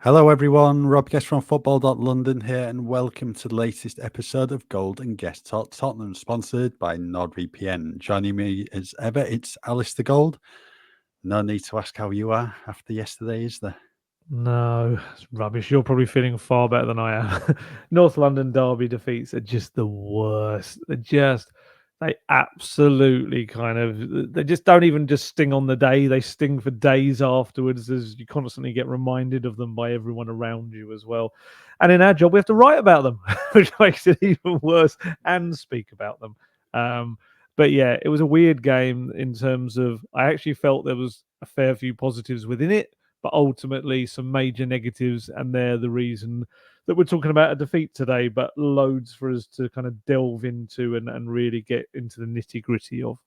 Hello, everyone. Rob Guest from football.london here, and welcome to the latest episode of Gold Guest Talk Tottenham, sponsored by NordVPN. Joining me as ever, it's Alasdair Gold. No need to ask how you are after yesterday, is there? No, it's rubbish. You're probably feeling far better than I am. North London derby defeats are just the worst. They absolutely they just don't even just sting on the day. They sting for days afterwards as you constantly get reminded of them by everyone around you as well. And in our job, we have to write about them, which makes it even worse, and speak about them. But yeah, it was a weird game in terms of I actually felt there was a fair few positives within it, but ultimately some major negatives, and they're the reason that we're talking about a defeat today, but loads for us to kind of delve into and really get into the nitty gritty of.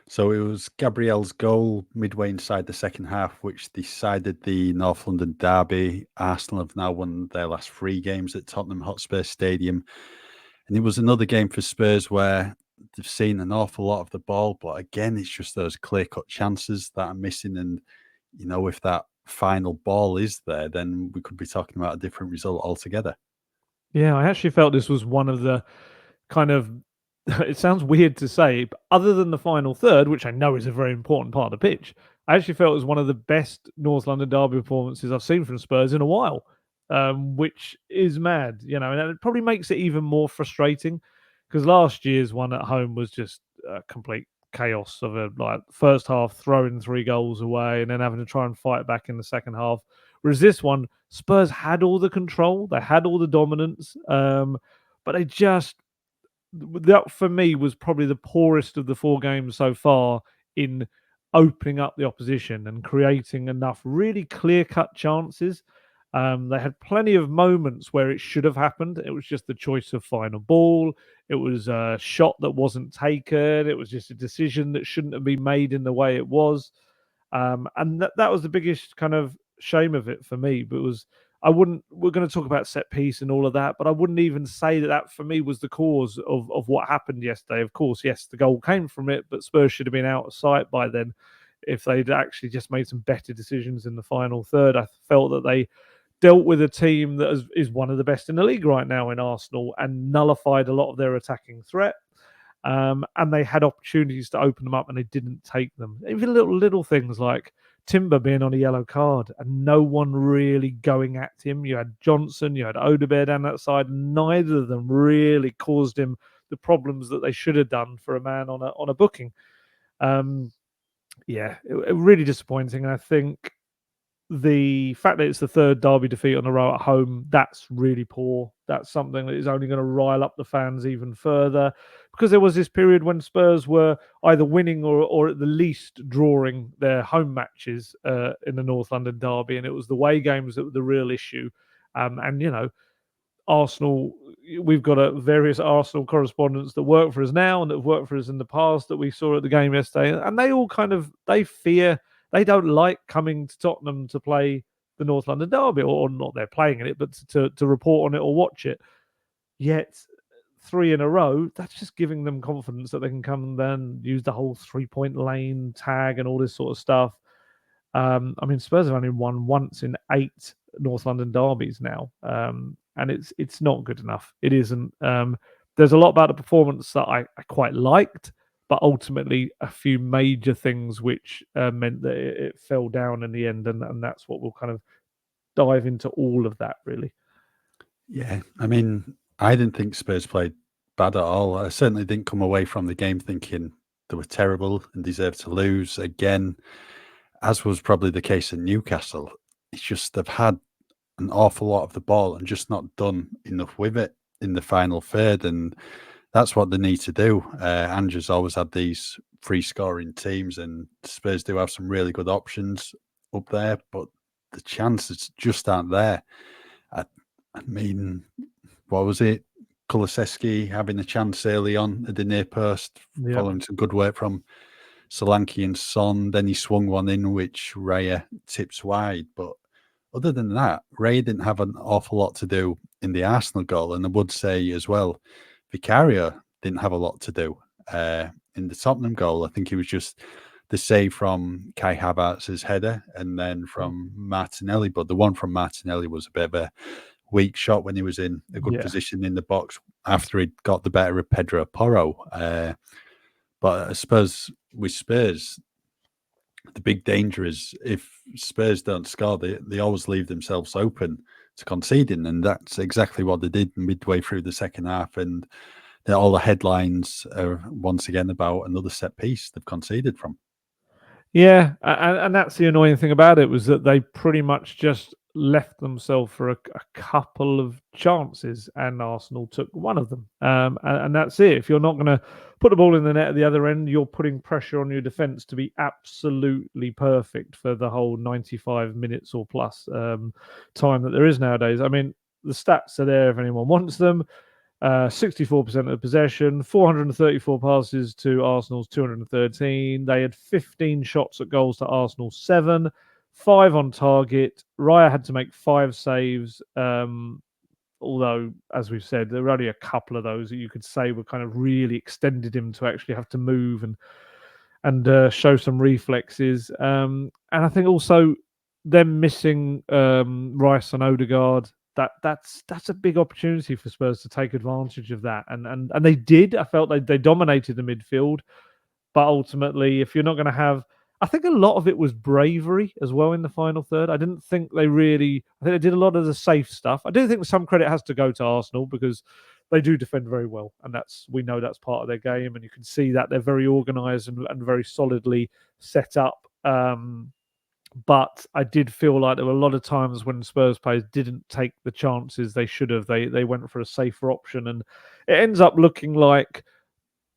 So it was Gabriel's goal midway inside the second half, which decided the North London derby. Arsenal have now won their last 3 games at Tottenham Hotspur Stadium. And it was another game for Spurs where they've seen an awful lot of the ball, but again, it's just those clear-cut chances that are missing. And, if that final ball is there, then we could be talking about a different result altogether. Yeah, I actually felt this was one of the kind of it sounds weird to say, but other than the final third, which I know is a very important part of the pitch, I actually felt it was one of the best North London derby performances I've seen from Spurs in a while, which is mad, and it probably makes it even more frustrating because last year's one at home was just a complete chaos of a first half throwing 3 goals away and then having to try and fight back in the second half. Whereas this one, Spurs had all the control, they had all the dominance, but they just that for me was probably the poorest of the 4 games so far in opening up the opposition and creating enough really clear-cut chances. They had plenty of moments where it should have happened. It was just the choice of final ball. It was a shot that wasn't taken. It was just a decision that shouldn't have been made in the way it was. And that was the biggest kind of shame of it for me. But it was I wouldn't. We're going to talk about set piece and all of that, but I wouldn't even say that for me was the cause of what happened yesterday. Of course, yes, the goal came from it, but Spurs should have been out of sight by then if they'd actually just made some better decisions in the final third. I felt that they dealt with a team that is one of the best in the league right now in Arsenal and nullified a lot of their attacking threat. And they had opportunities to open them up and they didn't take them. Even little things like Timber being on a yellow card and no one really going at him. You had Johnson, you had Odegaard down that side. Neither of them really caused him the problems that they should have done for a man on a booking. It really disappointing. And I think the fact that it's the third derby defeat on the row at home, that's really poor. That's something that is only going to rile up the fans even further because there was this period when Spurs were either winning or at the least drawing their home matches in the North London derby, and it was the away games that were the real issue. Arsenal, we've got various Arsenal correspondents that work for us now and that have worked for us in the past that we saw at the game yesterday, and they all they don't like coming to Tottenham to play the North London derby, or not they're playing in it, but to report on it or watch it. Yet 3 in a row, that's just giving them confidence that they can come and then use the whole 3-point lane tag and all this sort of stuff. Spurs have only won once in 8 North London derbies now, and it's not good enough. It isn't. There's a lot about the performance that I quite liked, but ultimately a few major things which meant that it fell down in the end, and that's what we'll kind of dive into all of that really. Yeah, I didn't think Spurs played bad at all. I certainly didn't come away from the game thinking they were terrible and deserved to lose again, as was probably the case in Newcastle. It's just they've had an awful lot of the ball and just not done enough with it in the final third, and that's what they need to do. Ange has always had these free scoring teams, and Spurs do have some really good options up there, but the chances just aren't there. I, I mean, what was it? Kulusevski having a chance early on at the near post, Yeah. following some good work from Solanke and Son. Then he swung one in, which Raya tips wide. But other than that, Raya didn't have an awful lot to do in the Arsenal goal. And I would say as well, Vicario didn't have a lot to do in the Tottenham goal. I think he was just the save from Kai Havertz's header and then from Martinelli. But the one from Martinelli was a bit of a weak shot when he was in a good position in the box after he'd got the better of Pedro Porro. But I suppose with Spurs, the big danger is if Spurs don't score, they always leave themselves open to conceding. And that's exactly what they did midway through the second half. And all the headlines are once again about another set piece they've conceded from. Yeah, and that's the annoying thing about it, was that they pretty much just left themselves for a couple of chances, and Arsenal took one of them. And that's it. If you're not going to put the ball in the net at the other end, you're putting pressure on your defence to be absolutely perfect for the whole 95 minutes or plus time that there is nowadays. I mean, the stats are there if anyone wants them. 64% of possession, 434 passes to Arsenal's 213. They had 15 shots at goals to Arsenal's 7, 5 on target. Raya had to make 5 saves, although, as we've said, there were only a couple of those that you could say were kind of really extended him to actually have to move and show some reflexes. And I think also them missing Rice and Odegaard, that's a big opportunity for Spurs to take advantage of that, and they did. I felt they dominated the midfield, but ultimately, if you're not going to have, I think a lot of it was bravery as well in the final third. I didn't think they really. I think they did a lot of the safe stuff. I do think some credit has to go to Arsenal because they do defend very well, and we know that's part of their game, and you can see that they're very organised and very solidly set up. But I did feel like there were a lot of times when Spurs players didn't take the chances they should have. They went for a safer option, and it ends up looking like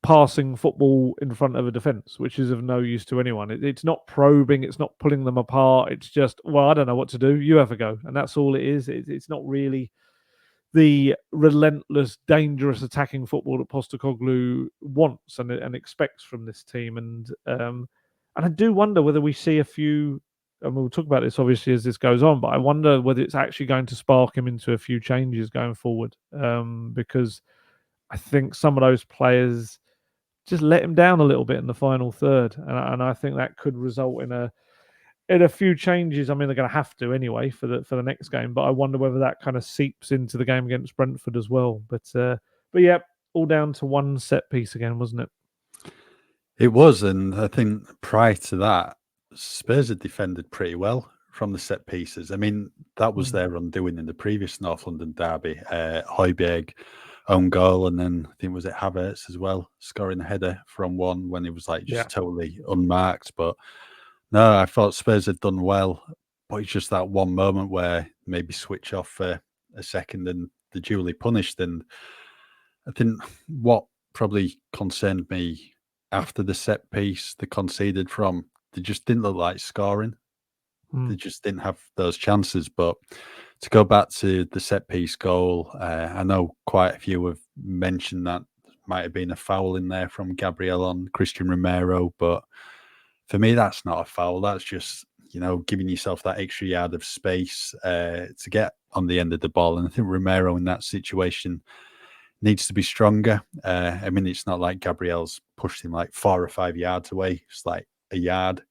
passing football in front of a defence, which is of no use to anyone. It's not probing, it's not pulling them apart. It's just, well, I don't know what to do. You have a go, and that's all it is. It's not really the relentless, dangerous attacking football that Postecoglou wants and expects from this team. And I do wonder whether we see a few. And we'll talk about this obviously as this goes on, but I wonder whether it's actually going to spark him into a few changes going forward, because I think some of those players just let him down a little bit in the final third, and I think that could result in a few changes. I mean, they're going to have to anyway for the next game, but I wonder whether that kind of seeps into the game against Brentford as well. But yeah, all down to one set piece again, wasn't it? It was, and I think prior to that, Spurs had defended pretty well from the set pieces. I mean, that was their undoing in the previous North London derby. Højbjerg own goal, and then I think was it Havertz as well, scoring a header from one when it was like just totally unmarked. But no, I thought Spurs had done well, but it's just that one moment where maybe switch off for a second and they're duly punished. And I think what probably concerned me after the set piece they conceded from, they just didn't look like scoring. They just didn't have those chances. But to go back to the set piece goal, I know quite a few have mentioned that might have been a foul in there from Gabriel on Cristian Romero. But for me, that's not a foul. That's just, giving yourself that extra yard of space to get on the end of the ball. And I think Romero in that situation needs to be stronger. I mean, it's not like Gabriel's pushed him like 4 or 5 yards away. It's like a yard,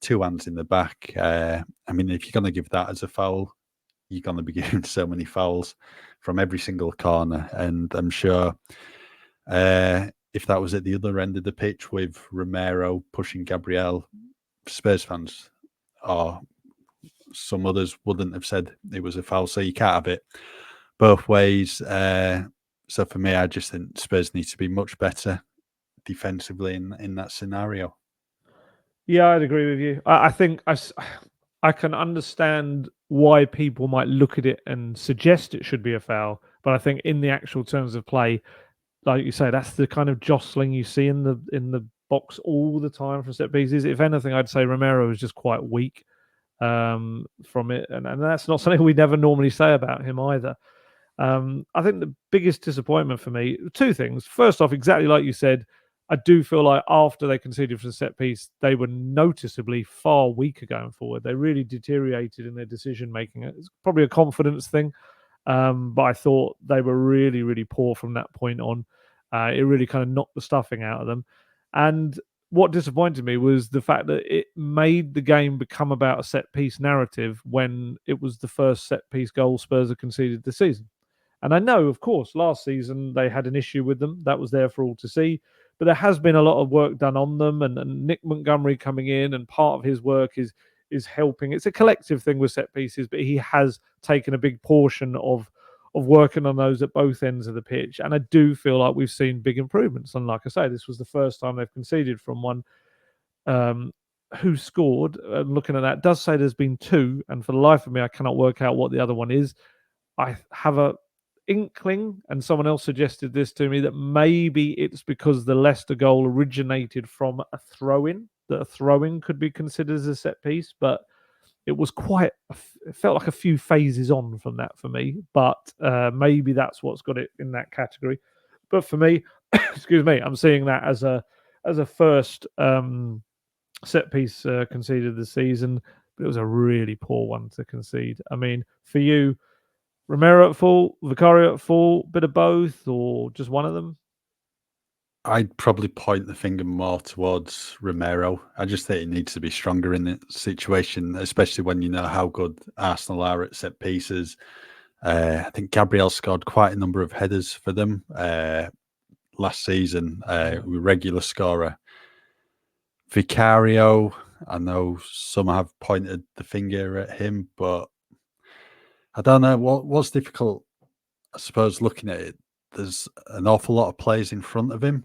2 hands in the back. I mean, if you're going to give that as a foul, you're going to be giving so many fouls from every single corner. And I'm sure if that was at the other end of the pitch with Romero pushing Gabriel, Spurs fans or some others wouldn't have said it was a foul. So you can't have it both ways. So for me, I just think Spurs need to be much better defensively in that scenario. Yeah, I'd agree with you. I think I can understand why people might look at it and suggest it should be a foul, but I think in the actual terms of play, like you say, that's the kind of jostling you see in the box all the time from set pieces. If anything, I'd say Romero is just quite weak from it, and that's not something we never normally say about him either. I think the biggest disappointment for me, 2 things. First off, exactly like you said, I do feel like after they conceded for the set piece, they were noticeably far weaker going forward. They really deteriorated in their decision making. It's probably a confidence thing, but I thought they were really, really poor from that point on. It really kind of knocked the stuffing out of them. And what disappointed me was the fact that it made the game become about a set piece narrative when it was the first set piece goal Spurs had conceded this season. And I know, of course, last season they had an issue with them. That was there for all to see. But there has been a lot of work done on them, and Nick Montgomery coming in, and part of his work is helping. It's a collective thing with set pieces, but he has taken a big portion of working on those at both ends of the pitch. And I do feel like we've seen big improvements. And like I say, this was the first time they've conceded from one. Who scored? Looking at that, does say there's been two, and for the life of me, I cannot work out what the other one is. I have a inkling, and someone else suggested this to me, that maybe it's because the Leicester goal originated from a throw-in, that a throw-in could be considered as a set piece, but it was it felt like a few phases on from that for me, but maybe that's what's got it in that category. But for me, excuse me, I'm seeing that as a first set piece conceded this season, but it was a really poor one to concede. I mean, for you, Romero at full, Vicario at full, bit of both, or just one of them? I'd probably point the finger more towards Romero. I just think he needs to be stronger in the situation, especially when you know how good Arsenal are at set pieces. I think Gabriel scored quite a number of headers for them last season, regular scorer. Vicario, I know some have pointed the finger at him, but I don't know what's difficult. I suppose looking at it, there's an awful lot of players in front of him.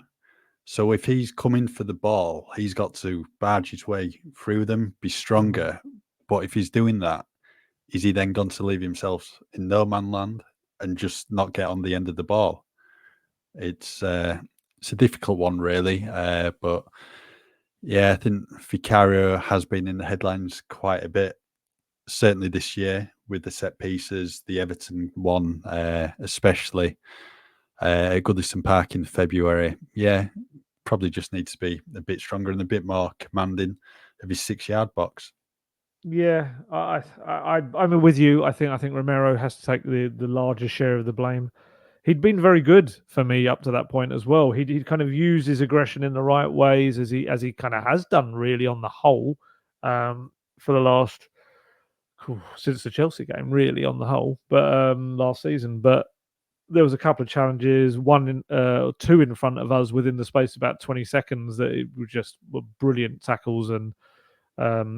So if he's coming for the ball, he's got to barge his way through them, be stronger. But if he's doing that, is he then going to leave himself in no man land and just not get on the end of the ball? It's a difficult one, really. But yeah, I think Vicario has been in the headlines quite a bit, certainly this year with the set pieces, the Everton one, especially at Goodison Park in February. Yeah, probably just needs to be a bit stronger and a bit more commanding of his 6-yard box. Yeah, I'm with you. I think Romero has to take the larger share of the blame. He'd been very good for me up to that point as well. He'd kind of used his aggression in the right ways, as he kind of has done really on the whole, for the last since the Chelsea game, really on the whole. But last season, but there was a couple of challenges, two in front of us within the space of about 20 seconds that were brilliant tackles, and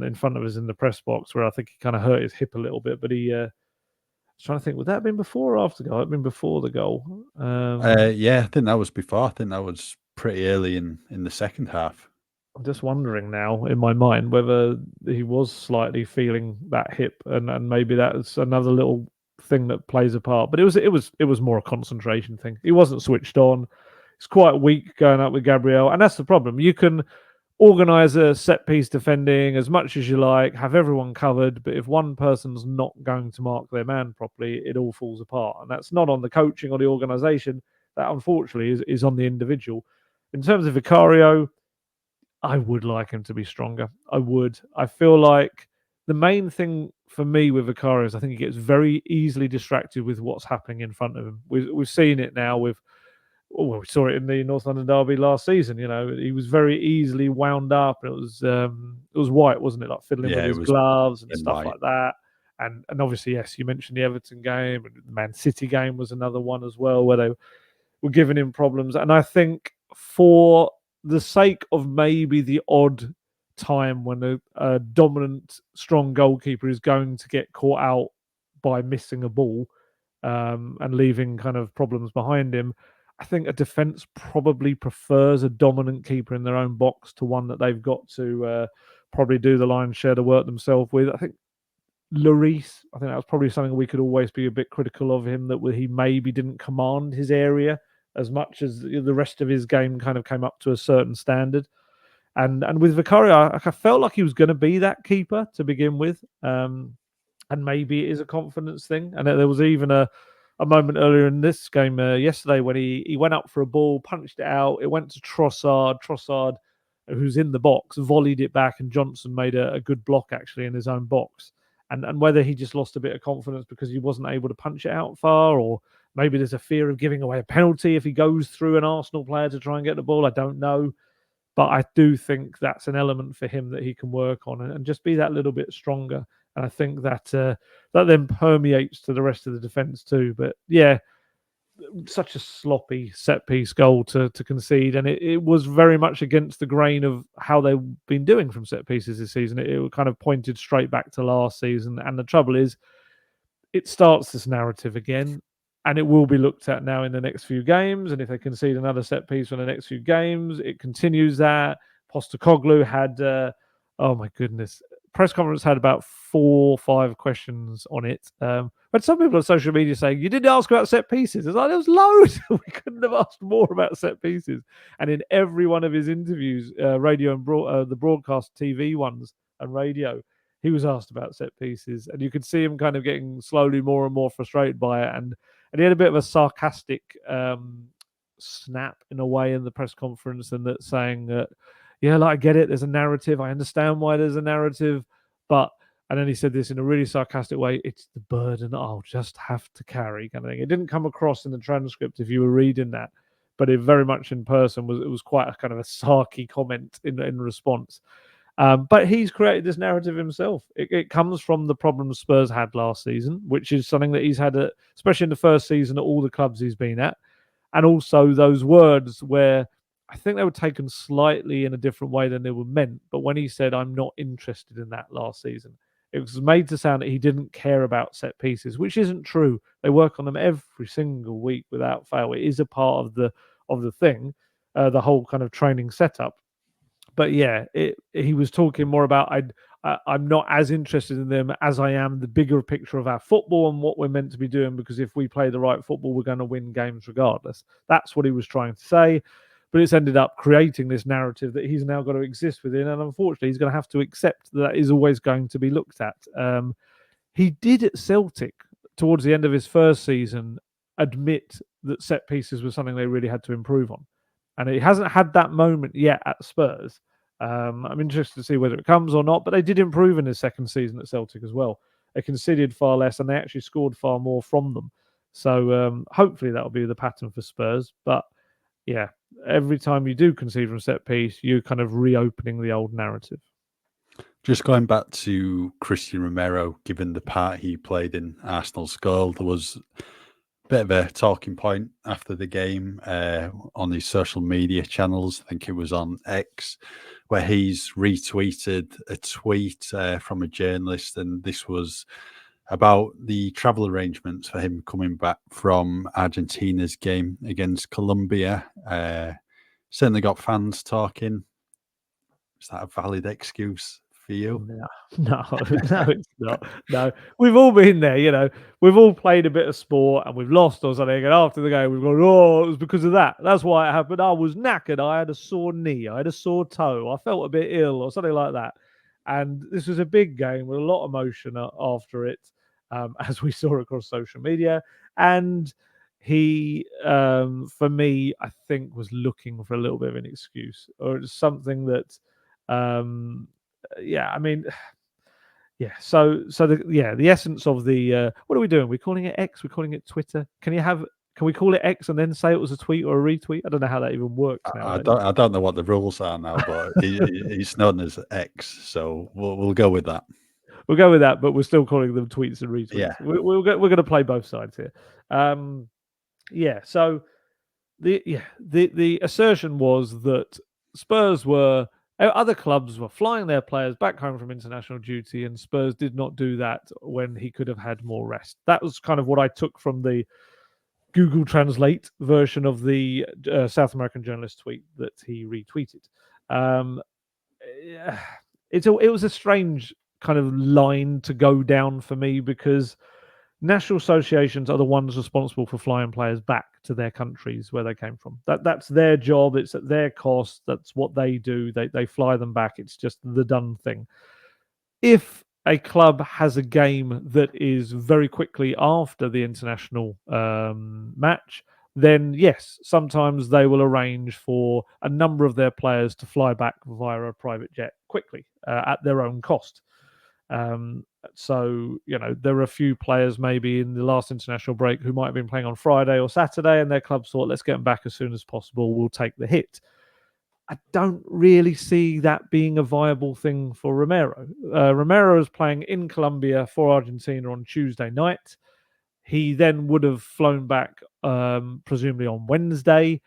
in front of us in the press box where I think he kind of hurt his hip a little bit. But he, I was trying to think, would that have been before or after the goal? It'd been before the goal. Yeah, I think that was before. I think that was pretty early in the second half. I'm just wondering now in my mind whether he was slightly feeling that hip, and maybe that's another little thing that plays a part. But it was more a concentration thing. He wasn't switched on. It's quite weak going up with Gabriel, and that's the problem. You can organise a set piece defending as much as you like, have everyone covered, but if one person's not going to mark their man properly, it all falls apart. And that's not on the coaching or the organisation. That unfortunately is on the individual. In terms of Vicario, I would like him to be stronger. I would. I feel like the main thing for me with Vicario is I think he gets very easily distracted with what's happening in front of him. We've seen it now with. We saw it in the North London derby last season. You know, he was very easily wound up. It was White, wasn't it? Like fiddling with his gloves and stuff like that. And obviously, yes, you mentioned the Everton game, and the Man City game was another one as well where they were giving him problems. And I think for the sake of maybe the odd time when a dominant, strong goalkeeper is going to get caught out by missing a ball and leaving kind of problems behind him, I think a defence probably prefers a dominant keeper in their own box to one that they've got to probably do the lion's share of work themselves with. I think Lloris, I think that was probably something we could always be a bit critical of him, that he maybe didn't command his area as much as the rest of his game kind of came up to a certain standard. And with Vicario, I felt like he was going to be that keeper to begin with. And maybe it is a confidence thing. And there was even a moment earlier in this game yesterday when he went up for a ball, punched it out. It went to Trossard. Trossard, who's in the box, volleyed it back, and Johnson made a good block actually in his own box. And whether he just lost a bit of confidence because he wasn't able to punch it out far, or maybe there's a fear of giving away a penalty if he goes through an Arsenal player to try and get the ball, I don't know. But I do think that's an element for him that he can work on and just be that little bit stronger. And I think that that then permeates to the rest of the defence too. But yeah, such a sloppy set piece goal to concede, and it was very much against the grain of how they've been doing from set pieces this season. It kind of pointed straight back to last season, and the trouble is, it starts this narrative again, and it will be looked at now in the next few games. And if they concede another set piece in the next few games, it continues that. Postecoglou had, oh my goodness, press conference had about 4 or 5 questions on it. But some people on social media saying, you didn't ask about set pieces. It's like, there was loads. We couldn't have asked more about set pieces. And in every one of his interviews, radio and the broadcast TV ones and radio, he was asked about set pieces. And you could see him kind of getting slowly more and more frustrated by it. And he had a bit of a sarcastic snap in a way in the press conference, and that saying that, yeah, like, I get it, there's a narrative, I understand why there's a narrative, but, and then he said this in a really sarcastic way, it's the burden I'll just have to carry, kind of thing. It didn't come across in the transcript if you were reading that, but it very much in person was quite a kind of a sarky comment in response. But he's created this narrative himself. It comes from the problems Spurs had last season, which is something that he's had, especially in the first season at all the clubs he's been at. And also those words where I think they were taken slightly in a different way than they were meant. But when he said, I'm not interested in that last season, it was made to sound that he didn't care about set pieces, which isn't true. They work on them every single week without fail. It is a part of the thing, the whole kind of training setup. But yeah, he was talking more about I'm not as interested in them as I am the bigger picture of our football and what we're meant to be doing, because if we play the right football, we're going to win games regardless. That's what he was trying to say. But it's ended up creating this narrative that he's now got to exist within. And unfortunately, he's going to have to accept that is always going to be looked at. He did at Celtic, towards the end of his first season, admit that set pieces was something they really had to improve on. And he hasn't had that moment yet at Spurs. I'm interested to see whether it comes or not, but they did improve in his second season at Celtic as well. They conceded far less and they actually scored far more from them. So hopefully that'll be the pattern for Spurs. But yeah, every time you do concede from set piece, you're kind of reopening the old narrative. Just going back to Cristian Romero, given the part he played in Arsenal's goal, there was a bit of a talking point after the game on his social media channels. I think it was on X, where he's retweeted a tweet from a journalist, and this was about the travel arrangements for him coming back from Argentina's game against Colombia. Certainly got fans talking. Is that a valid excuse for you? No, it's not. No, we've all been there, you know. We've all played a bit of sport and we've lost or something, and after the game we've gone, oh, it was because of that. That's why it happened. I was knackered. I had a sore knee. I had a sore toe. I felt a bit ill or something like that. And this was a big game with a lot of emotion after it, as we saw across social media. And he, for me, I think was looking for a little bit of an excuse or something that, yeah, I mean, yeah. So the essence of the what are we doing? We're calling it X. We're calling it Twitter. Can we call it X and then say it was a tweet or a retweet? I don't know how that even works now. I don't know what the rules are now, but it's known as X, so we'll go with that. We'll go with that, but we're still calling them tweets and retweets. Yeah, we're going to play both sides here. Yeah. So the assertion was that Spurs were. Other clubs were flying their players back home from international duty, and Spurs did not do that when he could have had more rest. That was kind of what I took from the Google Translate version of the South American journalist tweet that he retweeted. It was a strange kind of line to go down for me, because national associations are the ones responsible for flying players back to their countries where they came from. That's their job. It's at their cost. That's what they do. They fly them back. It's just the done thing. If a club has a game that is very quickly after the international match, then yes, sometimes they will arrange for a number of their players to fly back via a private jet quickly at their own cost. So, you know, there are a few players maybe in the last international break who might have been playing on Friday or Saturday, and their clubs thought, let's get them back as soon as possible. We'll take the hit. I don't really see that being a viable thing for Romero. Romero is playing in Colombia for Argentina on Tuesday night. He then would have flown back, presumably on Wednesday.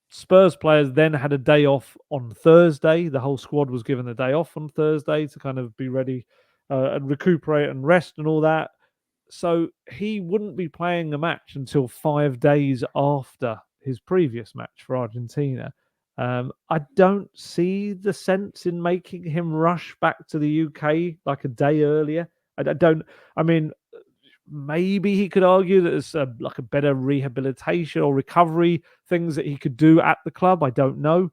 Spurs players then had a day off on Thursday. The whole squad was given a day off on Thursday to kind of be ready and recuperate and rest and all that. So he wouldn't be playing a match until 5 days after his previous match for Argentina. I don't see the sense in making him rush back to the UK like a day earlier. I don't. I mean, maybe he could argue that there's like a better rehabilitation or recovery things that he could do at the club. I don't know.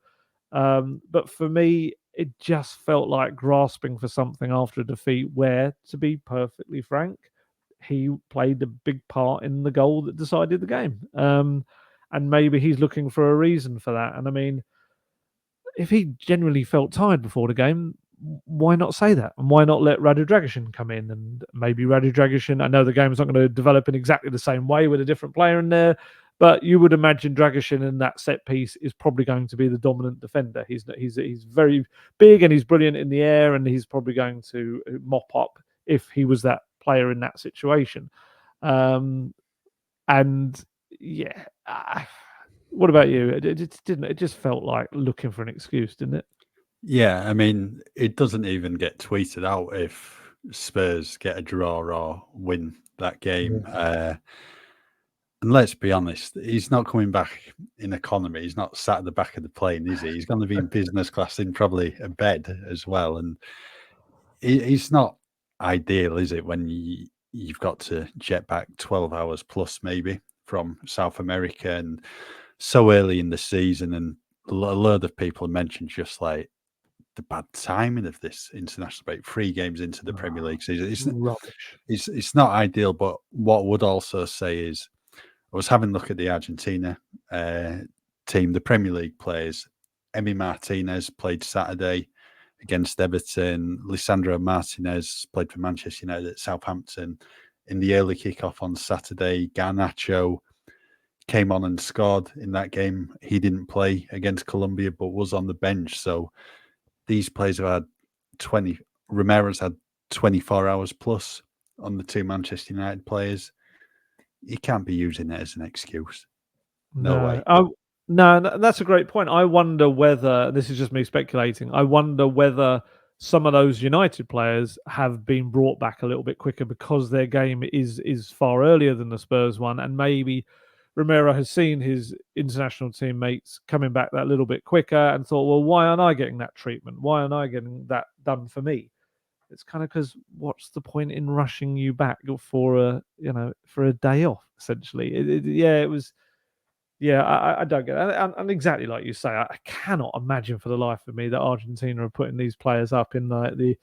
But for me, it just felt like grasping for something after a defeat where, to be perfectly frank, he played a big part in the goal that decided the game. And maybe he's looking for a reason for that. And I mean, if he genuinely felt tired before the game, why not say that? And why not let Radu Dragic come in? And maybe Radu Dragic, I know the game's not going to develop in exactly the same way with a different player in there, but you would imagine Dragic in that set piece is probably going to be the dominant defender. He's very big and he's brilliant in the air, and he's probably going to mop up if he was that player in that situation. And yeah, what about you? It just felt like looking for an excuse, didn't it? Yeah, I mean, it doesn't even get tweeted out if Spurs get a draw or win that game. And let's be honest, he's not coming back in economy. He's not sat at the back of the plane, is he? He's going to be in business class in probably a bed as well. And it's not ideal, is it, when you've got to jet back 12 hours plus maybe from South America and so early in the season. And a lot of people mentioned just like the bad timing of this international break, 3 games into the Premier League season. It's rubbish. It's not ideal, but what I would also say is I was having a look at the Argentina team, the Premier League players. Emi Martinez played Saturday against Everton. Lisandro Martinez played for Manchester United at Southampton in the early kickoff on Saturday. Garnacho came on and scored in that game. He didn't play against Colombia, but was on the bench. So these players have had 20. Romero's had 24 hours plus on the 2 Manchester United players. You can't be using it as an excuse. No way. No, that's a great point. I wonder whether, this is just me speculating, I wonder whether some of those United players have been brought back a little bit quicker because their game is far earlier than the Spurs one, and maybe Romero has seen his international teammates coming back that little bit quicker and thought, well, why aren't I getting that treatment? Why aren't I getting that done for me? It's kind of because what's the point in rushing you back for a day off? Essentially, it was. Yeah, I don't get it. And exactly like you say, I cannot imagine for the life of me that Argentina are putting these players up in like the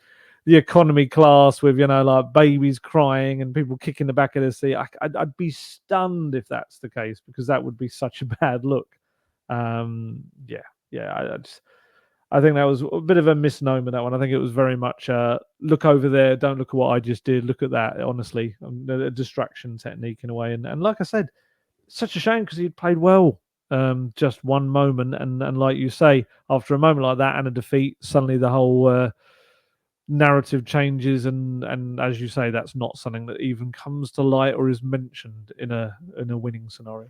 economy class with like babies crying and people kicking the back of their seat. I'd be stunned if that's the case, because that would be such a bad look. I think that was a bit of a misnomer, that one. I think it was very much look over there, don't look at what I just did, look at that. Honestly, a distraction technique in a way. And like I said, such a shame because he'd played well. Just one moment, and like you say, after a moment like that and a defeat, suddenly the whole narrative changes, and as you say, that's not something that even comes to light or is mentioned in a winning scenario.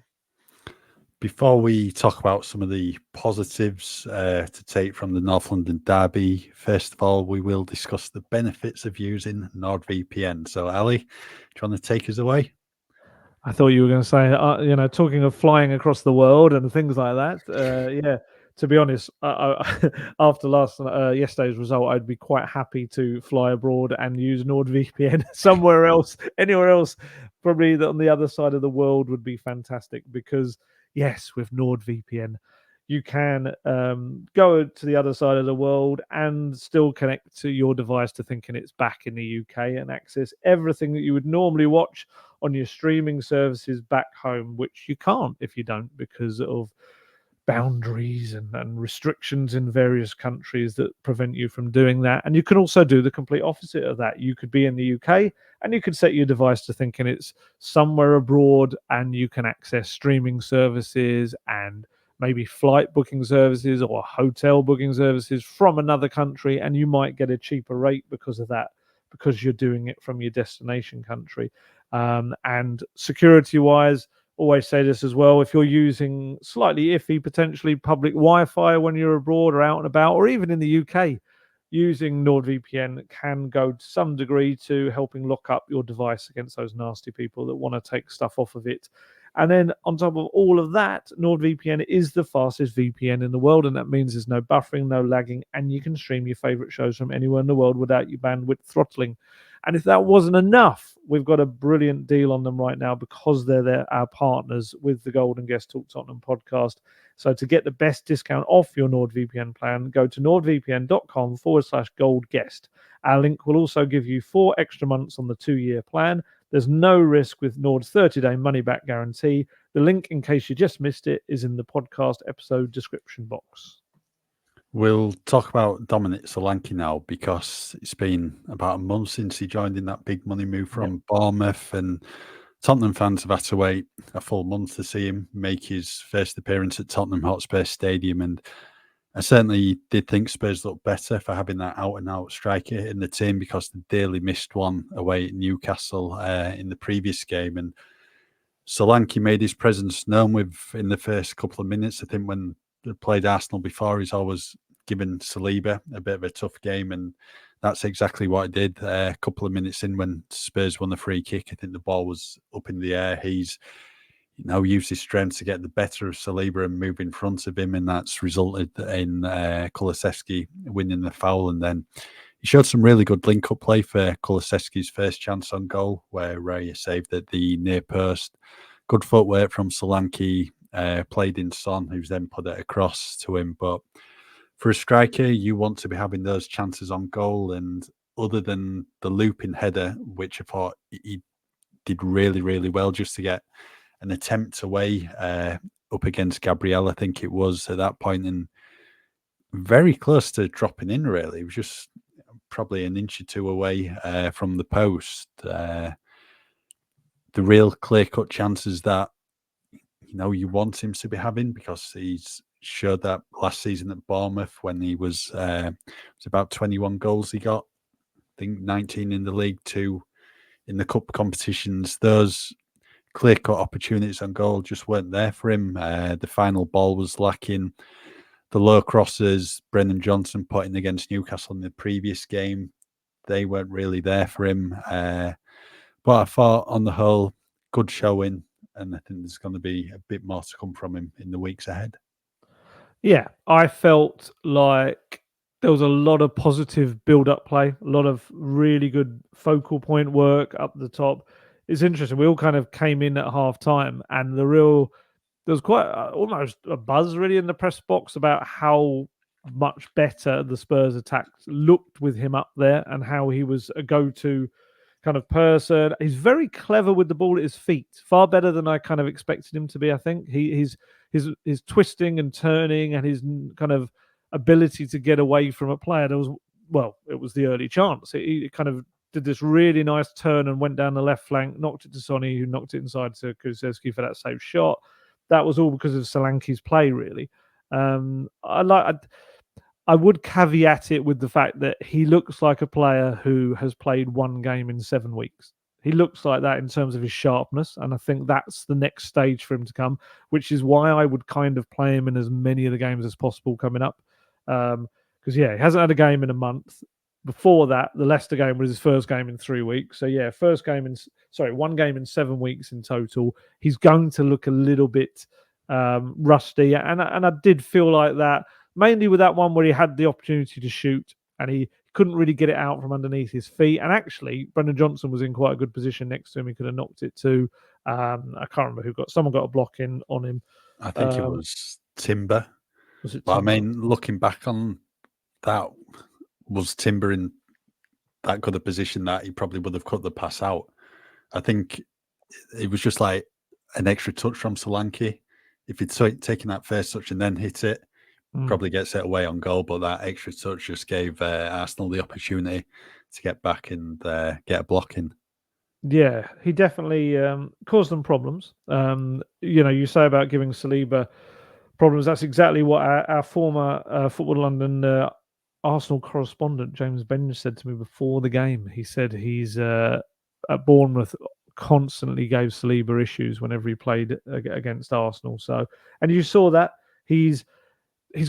Before we talk about some of the positives to take from the North London derby, first of all, we will discuss the benefits of using NordVPN. So, Ali, do you want to take us away? I thought you were going to say, talking of flying across the world and things like that. Yeah, to be honest, after yesterday's result, I'd be quite happy to fly abroad and use NordVPN somewhere else, anywhere else. Probably on the other side of the world would be fantastic, because yes, with NordVPN, you can go to the other side of the world and still connect to your device to thinking it's back in the UK and access everything that you would normally watch on your streaming services back home, which you can't if you don't, because of boundaries and restrictions in various countries that prevent you from doing that. And you can also do the complete opposite of that. You could be in the UK and you could set your device to thinking it's somewhere abroad, and you can access streaming services and maybe flight booking services or hotel booking services from another country, and you might get a cheaper rate because of that, because you're doing it from your destination country. And security-wise, always say this as well, if you're using slightly iffy, potentially public Wi-Fi when you're abroad or out and about, or even in the UK, using NordVPN can go to some degree to helping lock up your device against those nasty people that want to take stuff off of it. And then on top of all of that, NordVPN is the fastest VPN in the world, and that means there's no buffering, no lagging, and you can stream your favorite shows from anywhere in the world without your bandwidth throttling. And if that wasn't enough, we've got a brilliant deal on them right now because they're our partners with the Gold Guest Talk Tottenham podcast. So to get the best discount off your NordVPN plan, go to nordvpn.com/goldguest. Our link will also give you 4 extra months on the 2-year plan. There's no risk with Nord's 30-day money-back guarantee. The link, in case you just missed it, is in the podcast episode description box. We'll talk about Dominic Solanke now, because it's been about a month since he joined in that big money move from Bournemouth, and Tottenham fans have had to wait a full month to see him make his first appearance at Tottenham Hotspur Stadium. And I certainly did think Spurs looked better for having that out-and-out striker in the team, because they dearly missed one away at Newcastle in the previous game. And Solanke made his presence known in the first couple of minutes. I think when they played Arsenal before, he's always given Saliba a bit of a tough game, and that's exactly what he did. A couple of minutes in, when Spurs won the free kick, I think the ball was up in the air. He's used his strength to get the better of Saliba and move in front of him, and that's resulted in Kulusevski winning the foul. And then he showed some really good link-up play for Kulusevski's first chance on goal, where he saved at the near post. Good footwork from Solanke, played in Son, who's then put it across to him. But for a striker, you want to be having those chances on goal. And other than the looping header, which I thought he did really, really well just to get an attempt away up against Gabriel, I think it was at that point, and very close to dropping in, really. It was just probably an inch or two away from the post. The real clear-cut chances that you want him to be having, because he's showed that last season at Bournemouth, when he was about 21 goals he got. I think 19 in the league, 2 in the cup competitions. Those clear-cut opportunities on goal just weren't there for him. The final ball was lacking. The low crosses Brennan Johnson put in against Newcastle in the previous game, they weren't really there for him. But I thought, on the whole, good showing, and I think there's going to be a bit more to come from him in the weeks ahead. Yeah, I felt like there was a lot of positive build-up play, a lot of really good focal point work up the top. It's interesting. We all kind of came in at half-time, and there was quite almost a buzz really in the press box about how much better the Spurs attack looked with him up there, and how he was a go-to kind of person. He's very clever with the ball at his feet, far better than I kind of expected him to be. I think his twisting and turning, and his kind of ability to get away from a player. It was the early chance. He kind of did this really nice turn and went down the left flank, knocked it to Sonny, who knocked it inside to Kulusevski for that safe shot. That was all because of Solanke's play, really. I would caveat it with the fact that he looks like a player who has played one game in 7 weeks. He looks like that in terms of his sharpness, and I think that's the next stage for him to come, which is why I would kind of play him in as many of the games as possible coming up. Because, he hasn't had a game in a month. Before that, the Leicester game was his first game in 3 weeks. So, 1 game in 7 weeks in total. He's going to look a little bit rusty, and I did feel like that, mainly with that one where he had the opportunity to shoot and he couldn't really get it out from underneath his feet. And actually, Brendan Johnson was in quite a good position next to him. He could have knocked it too. I can't remember someone got a block in on him. I think it was Timber. Was it Timber? Timber? I mean, looking back on that, was Timber in that good a position that he probably would have cut the pass out? I think it was just like an extra touch from Solanke. If he'd taken that first touch and then hit it, probably gets it away on goal, but that extra touch just gave Arsenal the opportunity to get back and get a block in. Yeah, he definitely caused them problems. You say about giving Saliba problems. That's exactly what our former Football London Arsenal correspondent James Benge said to me before the game. He said he's at Bournemouth constantly gave Saliba issues whenever he played against Arsenal. So, and you saw that he's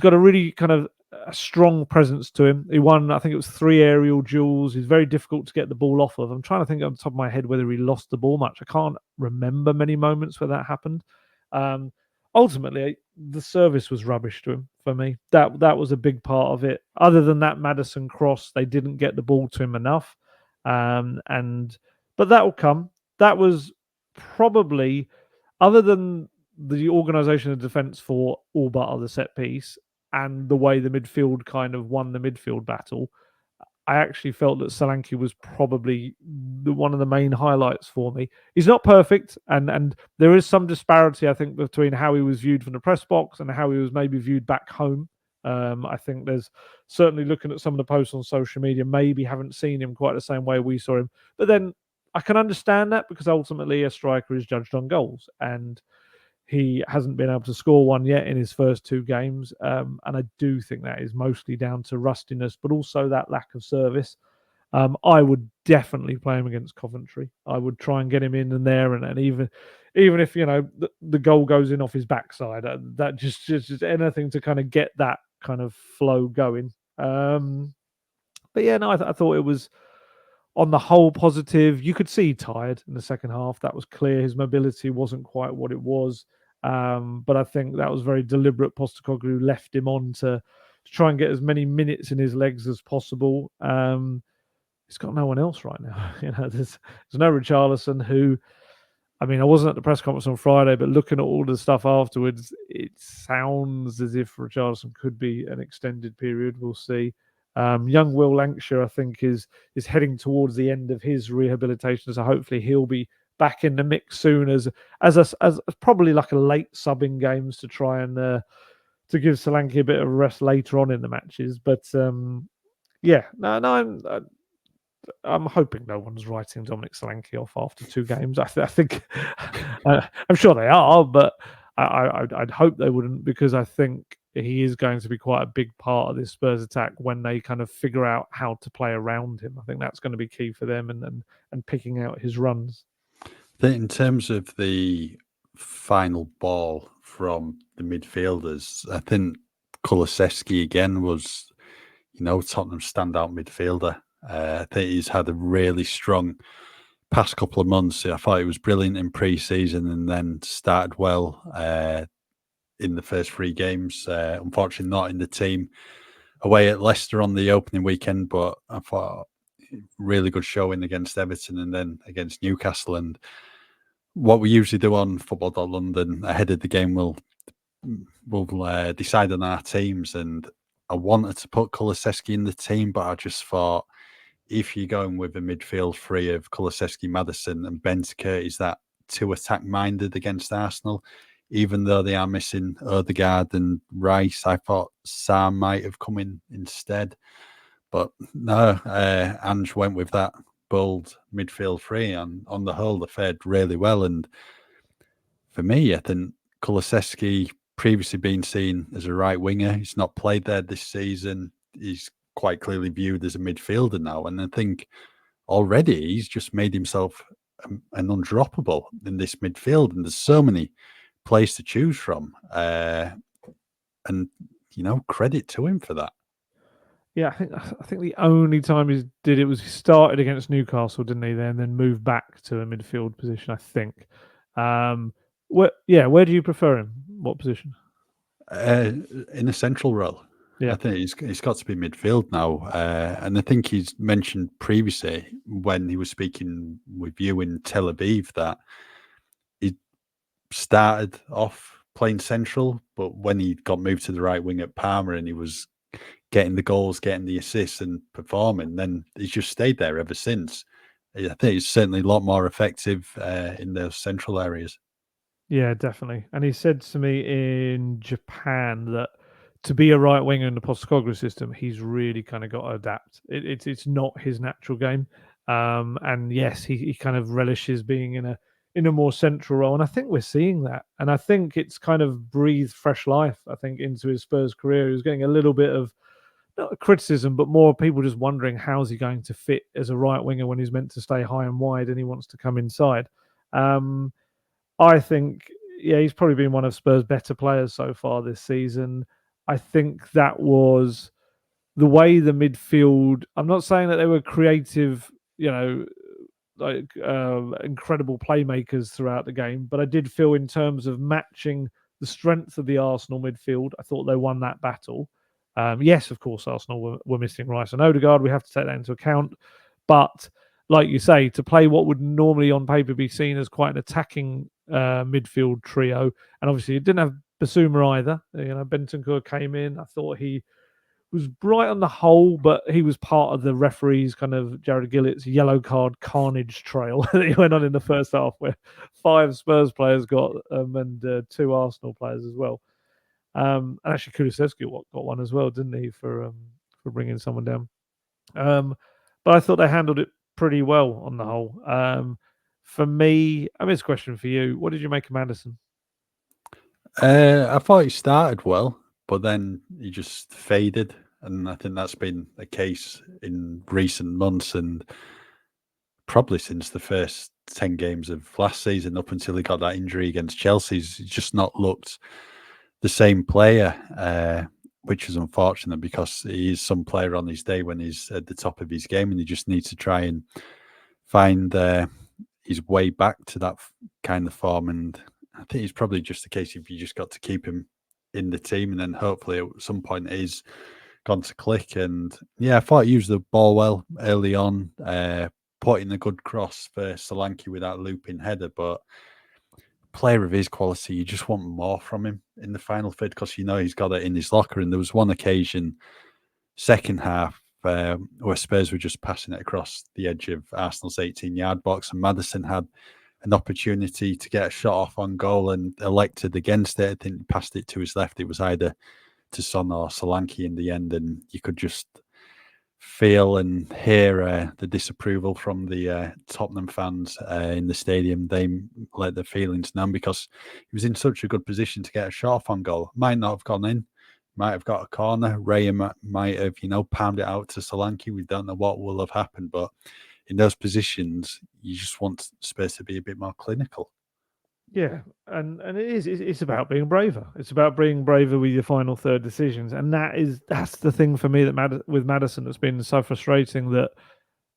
got a really kind of a strong presence to him. He won, I think it was 3 aerial duels. He's very difficult to get the ball off of. I'm trying to think on the top of my head whether he lost the ball much. I can't remember many moments where that happened. Ultimately, the service was rubbish to him for me. That was a big part of it. Other than that Maddison cross, they didn't get the ball to him enough. But that will come. That was probably, other than the organisation of defence for all but other set piece and the way the midfield kind of won the midfield battle, I actually felt that Solanke was probably one of the main highlights for me. He's not perfect, and there is some disparity, I think, between how he was viewed from the press box and how he was maybe viewed back home. I think there's certainly, looking at some of the posts on social media, maybe haven't seen him quite the same way we saw him. But then I can understand that, because ultimately a striker is judged on goals, and he hasn't been able to score one yet in his first 2 games. And I do think that is mostly down to rustiness, but also that lack of service. I would definitely play him against Coventry. I would try and get him in and there, and even if the goal goes in off his backside, that just anything to kind of get that kind of flow going. But yeah, no, I thought it was, on the whole, positive. You could see tired in the second half. That was clear. His mobility wasn't quite what it was. But I think that was very deliberate. Postecoglou left him on to try and get as many minutes in his legs as possible. He's got no one else right now. There's no Richarlison, who, I mean, I wasn't at the press conference on Friday, but looking at all the stuff afterwards, it sounds as if Richarlison could be an extended period. We'll see. Young Will Lancashire, I think, is heading towards the end of his rehabilitation, so hopefully he'll be back in the mix soon as probably like a late sub in games to try and to give Solanke a bit of a rest later on in the matches. But I'm hoping no one's writing Dominic Solanke off after 2 games. I think I'm sure they are, but I'd hope they wouldn't, because I think he is going to be quite a big part of this Spurs attack when they kind of figure out how to play around him. I think that's going to be key for them, and picking out his runs. In terms of the final ball from the midfielders, I think Kulusevski again was, Tottenham's standout midfielder. I think he's had a really strong past couple of months. I thought he was brilliant in pre-season, and then started well in the first 3 games. Unfortunately, not in the team away at Leicester on the opening weekend, but I thought really good showing against Everton and then against Newcastle. And what we usually do on football.london ahead of the game, we'll decide on our teams. And I wanted to put Kulusevski in the team, but I just thought, if you're going with a midfield 3 of Kulusevski, Maddison and Bentancur, is that too attack-minded against Arsenal? Even though they are missing Odegaard and Rice, I thought Sam might have come in instead. But no, Ange went with that bold midfield 3, and on the whole, they fared really well. And for me, I think Kulusevski, previously been seen as a right winger, he's not played there this season. He's quite clearly viewed as a midfielder now, and I think already he's just made himself an undroppable in this midfield, and there's so many players to choose from, and credit to him for that. Yeah, I think the only time he did it was he started against Newcastle, didn't he? Then moved back to a midfield position, I think. Where do you prefer him? What position? In a central role. Yeah. I think he's got to be midfield now. And I think he's mentioned previously when he was speaking with you in Tel Aviv that he started off playing central, but when he got moved to the right wing at Parma and he was getting the goals, getting the assists and performing, then he's just stayed there ever since. I think he's certainly a lot more effective in those central areas. Yeah, definitely. And he said to me in Japan that to be a right winger in the Postecoglou system, he's really kind of got to adapt. It's not his natural game. And yes, he kind of relishes being in a in a more central role. And I think we're seeing that. And I think it's kind of breathed fresh life, I think, into his Spurs career. He was getting a little bit of, not criticism, but more people just wondering how's he going to fit as a right winger when he's meant to stay high and wide and he wants to come inside. I think, yeah, he's probably been one of Spurs' better players so far this season. I think that was the way the midfield. I'm not saying that they were creative, like incredible playmakers throughout the game, but I did feel in terms of matching the strength of the Arsenal midfield, I thought they won that battle. Yes, of course, Arsenal were missing Rice and Odegaard. We have to take that into account. But like you say, to play what would normally on paper be seen as quite an attacking midfield trio, and obviously it didn't have Basuma either. Bentancur came in. I thought he was bright on the whole, but he was part of the referee's kind of Jared Gillett's yellow card carnage trail that he went on in the first half, where 5 Spurs players got and 2 Arsenal players as well. And actually, Kulusevski got one as well, didn't he, for bringing someone down? But I thought they handled it pretty well on the whole. For me, it's a question for you. What did you make of Maddison? I thought he started well, but then he just faded. And I think that's been the case in recent months and probably since the first 10 games of last season up until he got that injury against Chelsea. He's just not looked the same player, which is unfortunate because he is some player on his day when he's at the top of his game, and he just needs to try and find his way back to that kind of form. And I think it's probably just the case if you just got to keep him in the team, and then hopefully at some point it is gone to click. And yeah, I thought he used the ball well early on, put in a good cross for Solanke with that looping header, but player of his quality, you just want more from him in the final third because he's got it in his locker. And there was one occasion, second half, where Spurs were just passing it across the edge of Arsenal's 18-yard box, and Maddison had an opportunity to get a shot off on goal and elected against it. I think he passed it to his left. It was either to Son or Solanke in the end, and you could just feel and hear the disapproval from the Tottenham fans in the stadium. They let their feelings numb because he was in such a good position to get a shot off on goal. Might not have gone in, might have got a corner. Ray might have, palmed it out to Solanke. We don't know what will have happened, but in those positions, you just want Spurs to be a bit more clinical. Yeah, and it's about being braver. It's about being braver with your final third decisions, and that's the thing for me that with Maddison that's been so frustrating. That,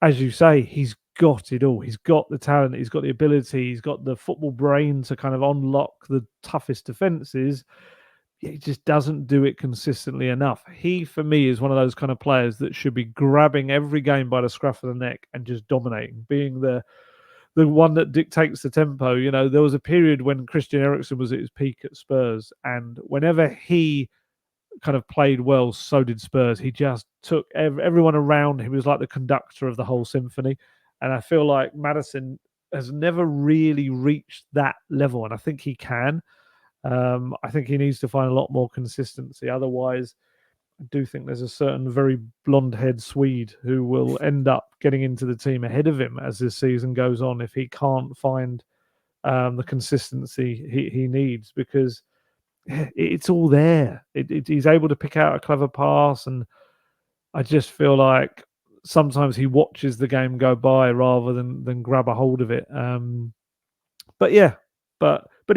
as you say, he's got it all. He's got the talent. He's got the ability. He's got the football brain to kind of unlock the toughest defenses. He just doesn't do it consistently enough. He, for me, is one of those kind of players that should be grabbing every game by the scruff of the neck and just dominating, being the one that dictates the tempo. There was a period when Christian Eriksen was at his peak at Spurs, and whenever he kind of played well, so did Spurs. He just took everyone around him. He was like the conductor of the whole symphony. And I feel like Maddison has never really reached that level, and I think he can. I think he needs to find a lot more consistency. Otherwise, I do think there's a certain very blonde-haired Swede who will end up getting into the team ahead of him as this season goes on if he can't find the consistency he needs, because it's all there. He's able to pick out a clever pass, and I just feel like sometimes he watches the game go by rather than grab a hold of it. But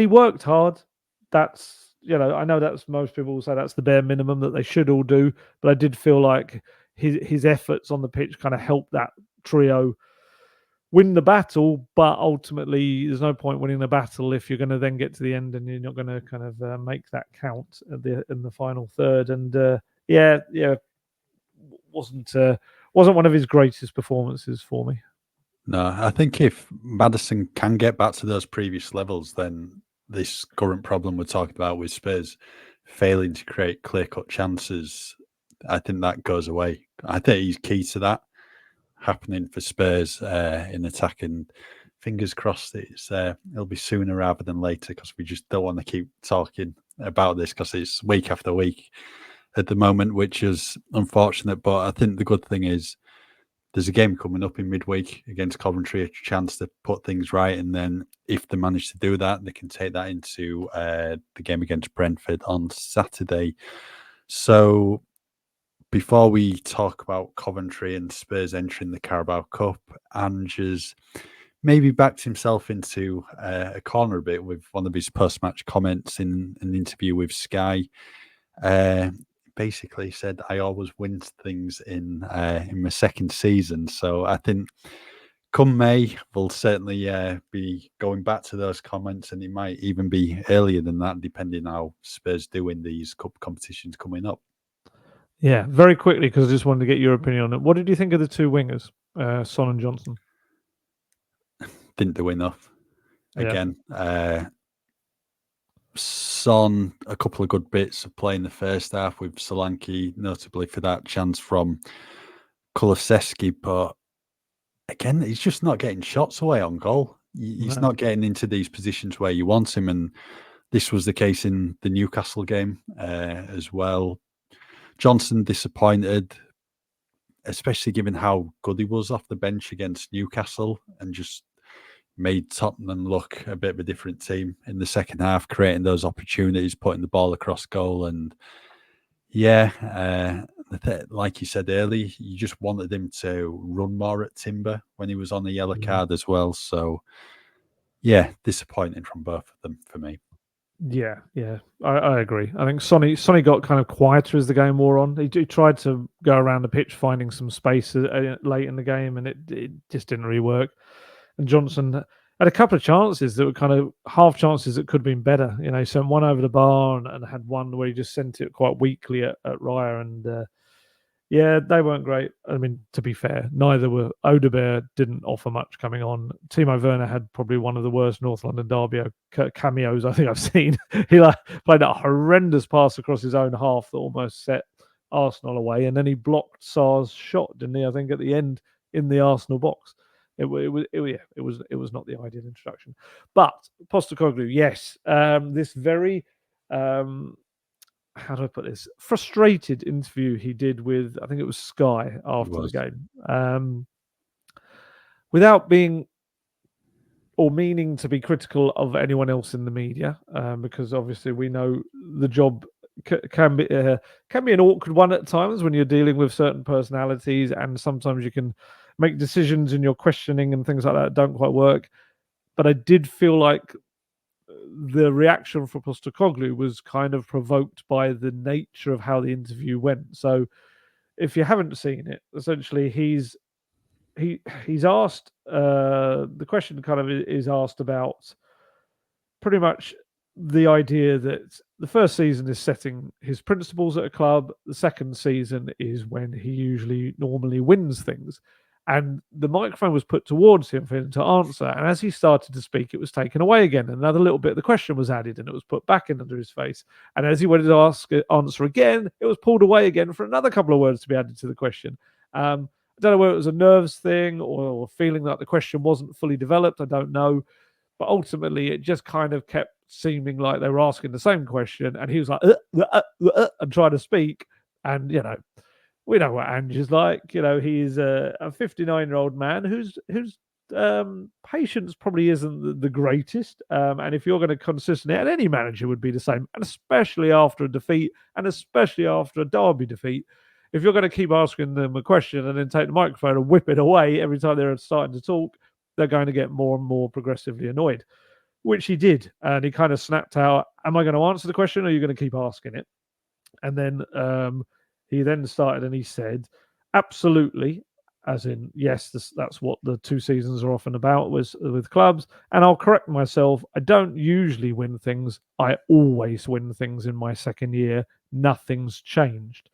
he worked hard. That's, I know that's, most people will say that's the bare minimum that they should all do, but I did feel like his efforts on the pitch kind of helped that trio win the battle. But ultimately, there's no point winning the battle if you're going to then get to the end and you're not going to kind of make that count in the final third. And wasn't one of his greatest performances for me. No, I think if Maddison can get back to those previous levels, then this current problem we're talking about with Spurs failing to create clear-cut chances, I think that goes away. I think he's key to that happening for Spurs in attack, and fingers crossed it'll be sooner rather than later, because we just don't want to keep talking about this because it's week after week at the moment, which is unfortunate. But I think the good thing is there's a game coming up in midweek against Coventry, a chance to put things right. And then if they manage to do that, they can take that into the game against Brentford on Saturday. So before we talk about Coventry and Spurs entering the Carabao Cup, Ange has maybe backed himself into a corner a bit with one of his post-match comments in an interview with Sky. Basically said, I always win things in my second season. So I think come May, we'll certainly be going back to those comments, and it might even be earlier than that, depending how Spurs do in these cup competitions coming up. Yeah, very quickly, because I just wanted to get your opinion on it. What did you think of the two wingers, Son and Johnson? Didn't do enough. Again, Son, a couple of good bits of play in the first half with Solanke, notably for that chance from Kulusevski, but again, he's just not getting shots away on goal. He's not getting into these positions where you want him, and this was the case in the Newcastle game as well. Johnson disappointed, especially given how good he was off the bench against Newcastle, and just made Tottenham look a bit of a different team in the second half, creating those opportunities, putting the ball across goal. And like you said earlier, you just wanted him to run more at Timber when he was on the yellow card as well. So, yeah, disappointing from both of them for me. Yeah, I agree. I think Sonny got kind of quieter as the game wore on. He tried to go around the pitch, finding some space late in the game, and it just didn't really work. And Johnson had a couple of chances that were kind of half chances that could have been better. You know, he sent one over the bar and had one where he just sent it quite weakly at Raya, and they weren't great. I mean, to be fair, neither were. Odegaard didn't offer much coming on. Timo Werner had probably one of the worst North London derby cameos I think I've seen. He played a horrendous pass across his own half that almost set Arsenal away, and then he blocked Sarr's shot, didn't he? I think at the end in the Arsenal box. It was not the ideal introduction. But Postecoglou, yes, this very how do I put this? Frustrated interview he did with, I think it was Sky after the game, without being or meaning to be critical of anyone else in the media, because obviously we know the job can be an awkward one at times when you're dealing with certain personalities, and sometimes you can make decisions in your questioning and things like that don't quite work. But I did feel like the reaction from Postecoglou was kind of provoked by the nature of how the interview went. So if you haven't seen it, essentially he's asked the question kind of is asked about pretty much the idea that the first season is setting his principles at a club. The second season is when he normally wins things. And the microphone was put towards him for him to answer. And as he started to speak, it was taken away again. Another little bit of the question was added and it was put back in under his face. And as he wanted to answer again, it was pulled away again for another couple of words to be added to the question. I don't know whether it was a nerves thing or feeling that the question wasn't fully developed. I don't know. But ultimately, it just kind of kept seeming like they were asking the same question. And he was like, and trying to speak. And, you know, we know what Ange is like. You know, he's a 59-year-old man whose patience probably isn't the greatest. And if you're going to consistently, and any manager would be the same, and especially after a defeat, and especially after a derby defeat, if you're going to keep asking them a question and then take the microphone and whip it away every time they're starting to talk, they're going to get more and more progressively annoyed, which he did. And he kind of snapped out, am I going to answer the question or are you going to keep asking it? And then he then started and he said, absolutely, as in, yes, that's what the 2 seasons are often about with clubs. And I'll correct myself, I don't usually win things. I always win things in my second year. Nothing's changed.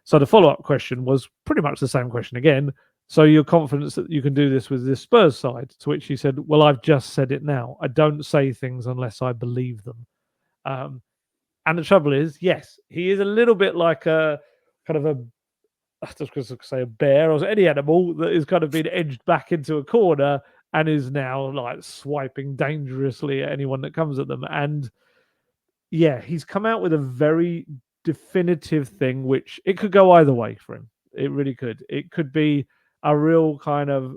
So the follow-up question was pretty much the same question again. So you're confident that you can do this with this Spurs side? To which he said, well, I've just said it now. I don't say things unless I believe them. And the trouble is, yes, he is a little bit like a kind of I was going to say a bear or any animal that is kind of been edged back into a corner and is now like swiping dangerously at anyone that comes at them. And yeah, he's come out with a very definitive thing, which it could go either way for him. It really could. It could be a real kind of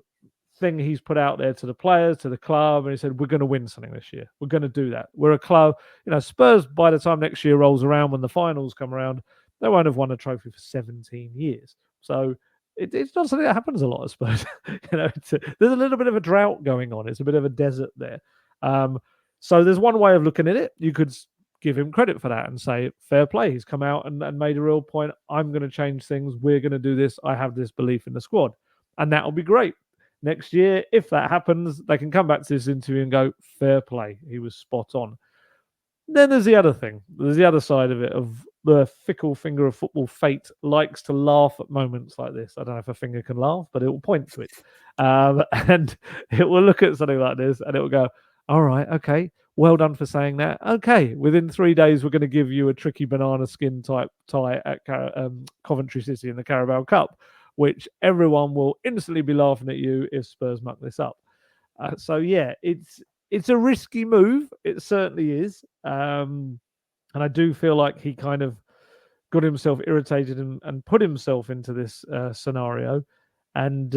thing he's put out there to the players, to the club, and he said, we're going to win something this year. We're going to do that. We're a club. Spurs, by the time next year rolls around, when the finals come around, they won't have won a trophy for 17 years. So it's not something that happens a lot, I suppose. There's a little bit of a drought going on. It's a bit of a desert there. So there's one way of looking at it. You could give him credit for that and say, fair play. He's come out and made a real point. I'm going to change things. We're going to do this. I have this belief in the squad. And that'll be great. Next year, if that happens, they can come back to this interview and go, fair play. He was spot on. Then there's the other thing. There's the other side of it, of the fickle finger of football. Fate likes to laugh at moments like this. I don't know if a finger can laugh, but it will point to it. And it will look at something like this and it will go, all right, okay, well done for saying that. Okay, within 3 days, we're going to give you a tricky banana skin type tie at Coventry City in the Carabao Cup, which everyone will instantly be laughing at you if Spurs muck this up. So yeah, it's a risky move. It certainly is. And I do feel like he kind of got himself irritated and put himself into this scenario. And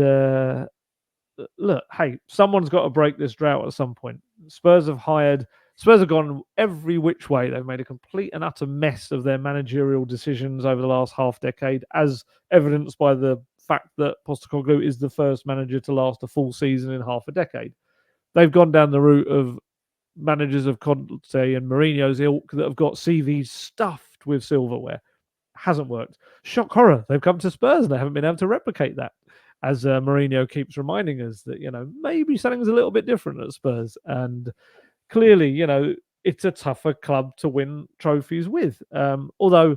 look, hey, someone's got to break this drought at some point. Spurs have gone every which way. They've made a complete and utter mess of their managerial decisions over the last half decade, as evidenced by the fact that Postecoglou is the first manager to last a full season in half a decade. They've gone down the route of managers of Conte and Mourinho's ilk that have got CVs stuffed with silverware. Hasn't worked. Shock horror. They've come to Spurs and they haven't been able to replicate that. As Mourinho keeps reminding us that, maybe something's a little bit different at Spurs. And clearly, it's a tougher club to win trophies with. Although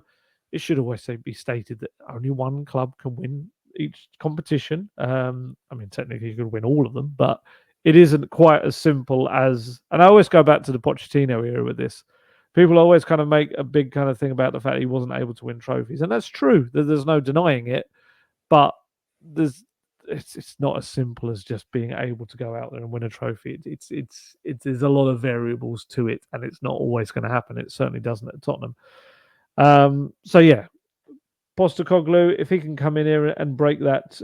it should always be stated that only one club can win each competition. Technically you could win all of them, but it isn't quite as simple as, and I always go back to the Pochettino era with this. People always kind of make a big kind of thing about the fact he wasn't able to win trophies. And that's true. There's no denying it. But it's not as simple as just being able to go out there and win a trophy. There's a lot of variables to it, and it's not always going to happen. It certainly doesn't at Tottenham. So yeah, Postecoglou, if he can come in here and break that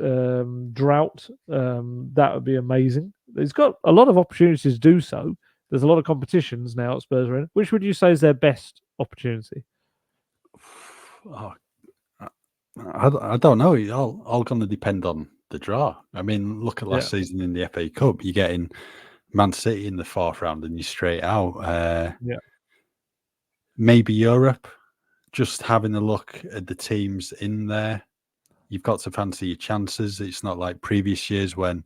drought, that would be amazing. He's got a lot of opportunities to do so. There's a lot of competitions now at Spurs are in. Which would you say is their best opportunity? I don't know. It's all going to depend on the draw. I mean, look at last season in the FA Cup. You're getting Man City in the fourth round and you're straight out. Maybe Europe. Just having a look at the teams in there, you've got to fancy your chances. It's not like previous years when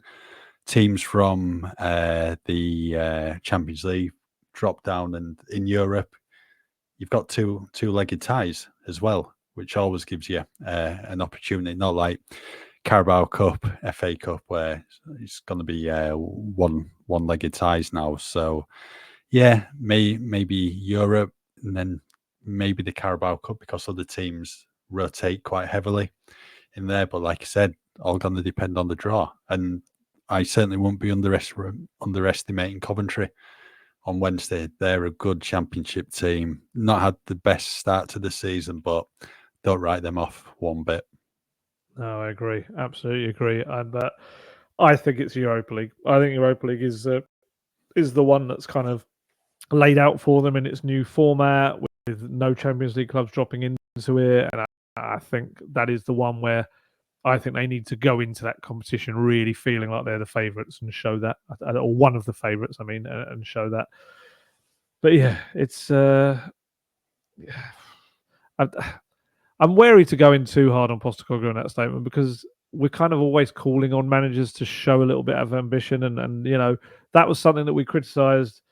teams from the Champions League drop down, and in Europe, you've got two-legged ties as well, which always gives you an opportunity. Not like Carabao Cup, FA Cup, where it's going to be one-legged ties now. So, yeah, maybe Europe, and then maybe the Carabao Cup, because other teams rotate quite heavily in there. But like I said, all going to depend on the draw. And I certainly won't be underestimating Coventry on Wednesday. They're a good championship team. Not had the best start to the season, but don't write them off one bit. No, I agree. Absolutely agree. And I think it's Europa League. I think Europa League is the one that's kind of laid out for them in its new format, with no Champions League clubs dropping into it. And I think that is the one where I think they need to go into that competition really feeling like they're the favourites and show that, or one of the favourites, and show that. But yeah, it's I'm wary to go in too hard on Postecoglou in that statement, because we're kind of always calling on managers to show a little bit of ambition, and that was something that we criticised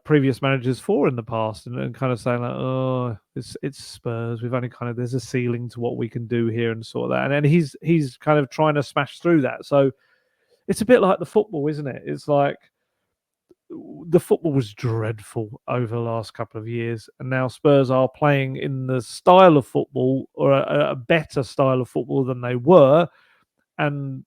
previous managers for in the past, and kind of saying like, oh, it's Spurs. We've only there's a ceiling to what we can do here and sort of that. And he's kind of trying to smash through that. So it's a bit like the football, isn't it? It's like the football was dreadful over the last couple of years, and now Spurs are playing in the style of football, or a better style of football than they were, and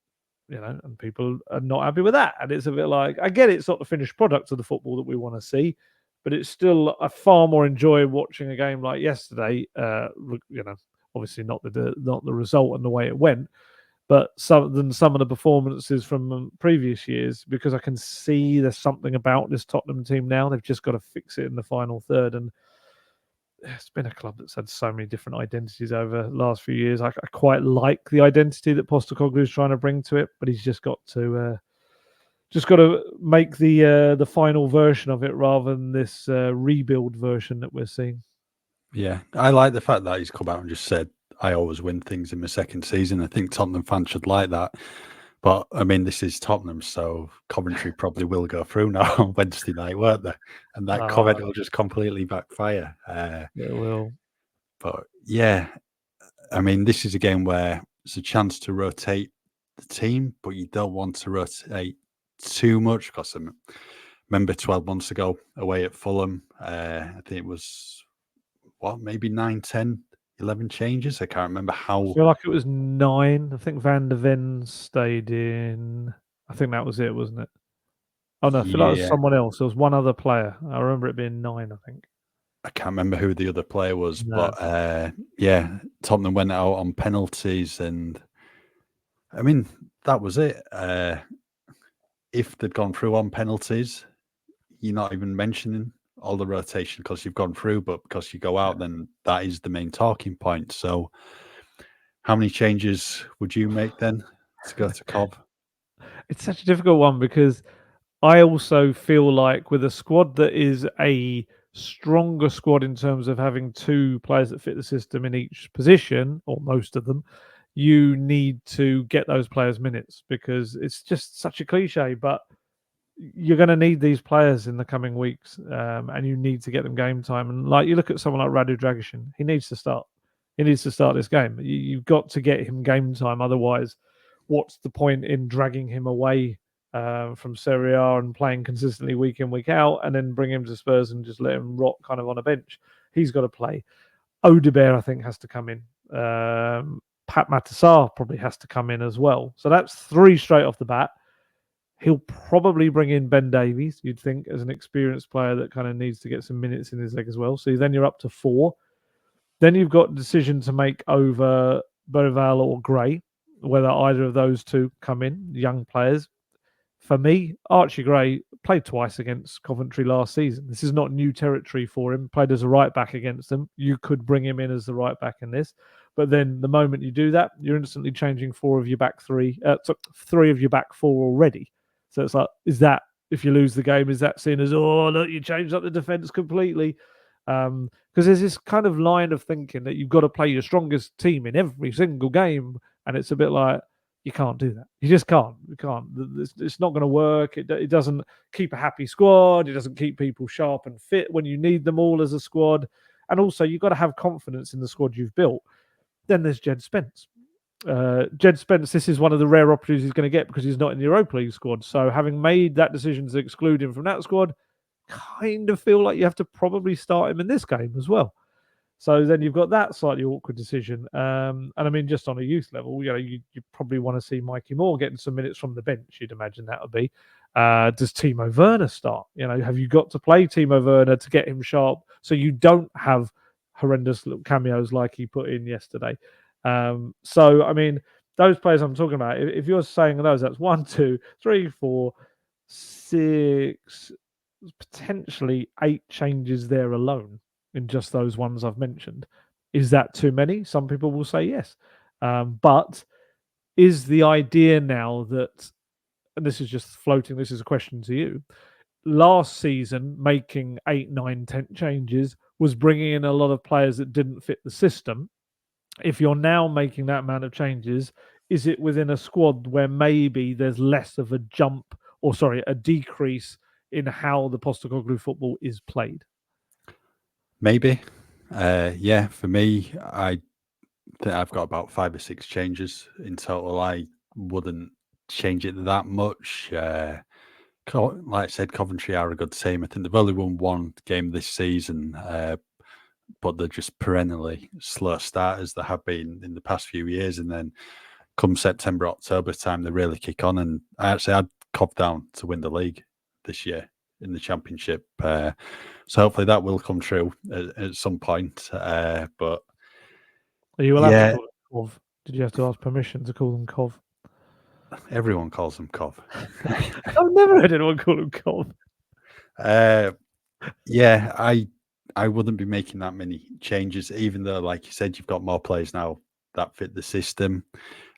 and people are not happy with that. And it's a bit like, I get it's not the finished product of the football that we want to see, but it's still a far more enjoy watching a game like yesterday. Obviously not the result and the way it went, but some of the performances from previous years, because I can see there's something about this Tottenham team now. They've just got to fix it in the final third, and it's been a club that's had so many different identities over the last few years. I quite like the identity that Postecoglou is trying to bring to it, but he's just got to make the final version of it rather than this rebuild version that we're seeing. Yeah, I like the fact that he's come out and just said, I always win things in my second season. I think Tottenham fans should like that. But, I mean, this is Tottenham, so Coventry probably will go through now on Wednesday night, won't they? And that comment will just completely backfire. It will. But, yeah, I mean, this is a game where it's a chance to rotate the team, but you don't want to rotate too much, because I remember 12 months ago away at Fulham, I think it was, maybe 9, 10, 11 changes? I can't remember how. I feel like it was 9. I think Van der Ven stayed in. I think that was it, wasn't it? Oh, no, I feel like it was someone else. There was one other player. I remember it being 9, I think. I can't remember who the other player was, but yeah, Tottenham went out on penalties, and I mean, that was it. If they'd gone through on penalties, you're not even mentioning all the rotation because you've gone through, but because you go out, then that is the main talking point. So, how many changes would you make then to go to Cov? It's such a difficult one, because I also feel like with a squad that is a stronger squad in terms of having 2 players that fit the system in each position, or most of them, you need to get those players minutes, because it's just such a cliche, but you're going to need these players in the coming weeks, and you need to get them game time. And like, you look at someone like Radu Dragusin, he needs to start. He needs to start this game. You've got to get him game time. Otherwise, what's the point in dragging him away from Serie A and playing consistently week in, week out, and then bring him to Spurs and just let him rot kind of on a bench? He's got to play. Audebert, I think, has to come in. Pat Matassar probably has to come in as well. So that's 3 straight off the bat. He'll probably bring in Ben Davies, you'd think, as an experienced player that kind of needs to get some minutes in his leg as well. So then you're up to 4. Then you've got a decision to make over Berival or Gray, whether either of those 2 come in, young players. For me, Archie Gray played twice against Coventry last season. This is not new territory for him. Played as a right back against them. You could bring him in as the right back in this. But then the moment you do that, you're instantly changing 4 of your back 3, 3 of your back 4 already. So it's like, is that, if you lose the game, is that seen as, oh, look, you changed up the defence completely? Because there's this kind of line of thinking that you've got to play your strongest team in every single game. And it's a bit like, you can't do that. You just can't. You can't. It's not going to work. It doesn't keep a happy squad. It doesn't keep people sharp and fit when you need them all as a squad. And also, you've got to have confidence in the squad you've built. Then there's Jed Spence. Jed Spence, this is one of the rare opportunities he's going to get because he's not in the Europa League squad. So having made that decision to exclude him from that squad, kind of feel like you have to probably start him in this game as well. So then you've got that slightly awkward decision. And I mean, just on a youth level, you probably want to see Mikey Moore getting some minutes from the bench. You'd imagine that would be. Does Timo Werner start? Have you got to play Timo Werner to get him sharp so you don't have horrendous little cameos like he put in yesterday? So, I mean, those players I'm talking about, if you're saying those, that's 1, 2, 3, 4, 6, potentially 8 changes there alone in just those ones I've mentioned. Is that too many? Some people will say yes. But is the idea now that, and this is just floating, this is a question to you, last season making 8, 9, 10 changes was bringing in a lot of players that didn't fit the system. If you're now making that amount of changes, is it within a squad where maybe there's less of a a decrease in how the Postecoglou football is played? Maybe. Yeah, for me, I think I've got about 5 or 6 changes in total. I wouldn't change it that much. Like I said, Coventry are a good team. I think they've only won 1 game this season, but they're just perennially slow starters. They have been in the past few years, and then come September, October time, they really kick on. And I actually had Cov down to win the league this year in the Championship. So hopefully that will come true at some point. But are you allowed to call it Cov? Did you have to ask permission to call them Cov? Everyone calls them Cov. I've never heard anyone call them Cov. Yeah, I wouldn't be making that many changes, even though, like you said, you've got more players now that fit the system.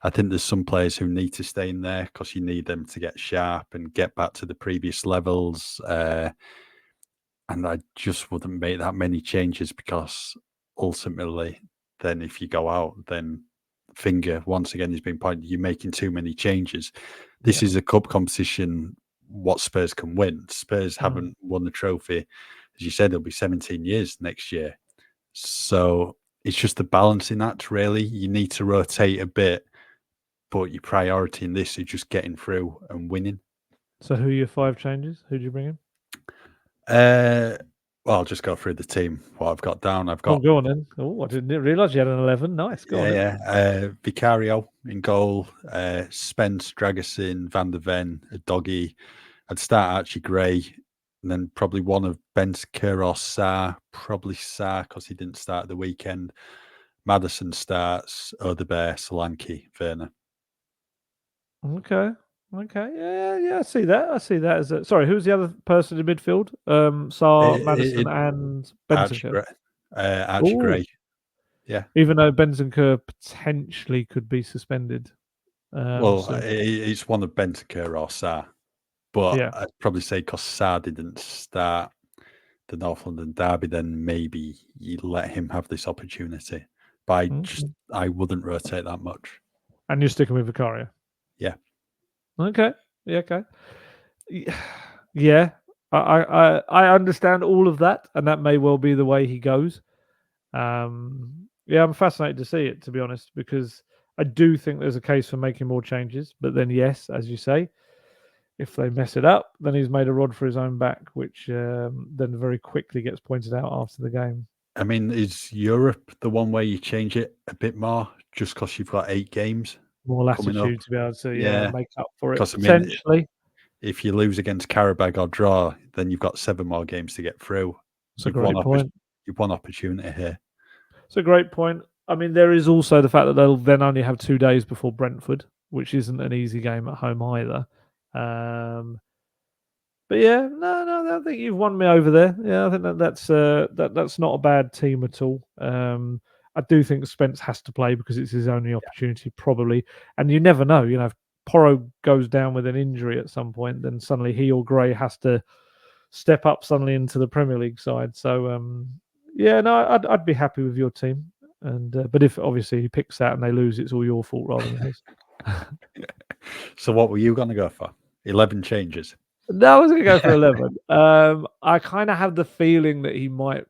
I think there's some players who need to stay in there because you need them to get sharp and get back to the previous levels. And I just wouldn't make that many changes because ultimately, then if you go out, then finger once again is being pointed. You're making too many changes. This is a cup competition. What Spurs can win. Spurs haven't won the trophy, as you said. It'll be 17 years next year. So it's just the balancing act. Really, you need to rotate a bit, but your priority in this is just getting through and winning. So who are your 5 changes? Who do you bring in? Well, I'll just go through the team. What I've got down, I've Oh, got go on then. Oh, I didn't realise you had an 11. Nice. Go on. yeah. Vicario in goal, Spence, Dragusin, Van der Ven, Doggy. I'd start Archie Gray, and then probably one of Bentancur or Sarr. Probably Sarr because he didn't start at the weekend. Maddison starts, Odebear, Solanke, Werner. Okay. Yeah. I see that. As a sorry. Who's the other person in midfield? Sarr, Maddison, and Bentancur. Archie Gray. Yeah. Even though Bentancur potentially could be suspended. It's one of Bentancur or Sarr. But yeah. I'd probably say because Sarr didn't start the North London derby, then maybe you let him have this opportunity. But I wouldn't rotate that much. And you're sticking with Vicario? Yeah. Okay. Yeah. Okay. Yeah. I understand all of that, and that may well be the way he goes. Yeah, I'm fascinated to see it, to be honest, because I do think there's a case for making more changes. But then, yes, as you say, if they mess it up, then he's made a rod for his own back, which then very quickly gets pointed out after the game. I mean, is Europe the one where you change it a bit more just because you've got 8 games? More latitude to be able to make up for it. Essentially, if you lose against Karabag or draw, then you've got 7 more games to get through. It's a great point. You've one opportunity here. It's a great point. I mean, there is also the fact that they'll then only have 2 days before Brentford, which isn't an easy game at home either. But yeah, no, I think you've won me over there. Yeah, I think that's not a bad team at all. I do think Spence has to play because it's his only opportunity, probably. And you never know. If Porro goes down with an injury at some point, then suddenly he or Gray has to step up suddenly into the Premier League side. So I'd be happy with your team. And but if obviously he picks that and they lose, it's all your fault rather than his. So what were you going to go for? 11 changes. No, I was going to go for 11. I kind of have the feeling that he might.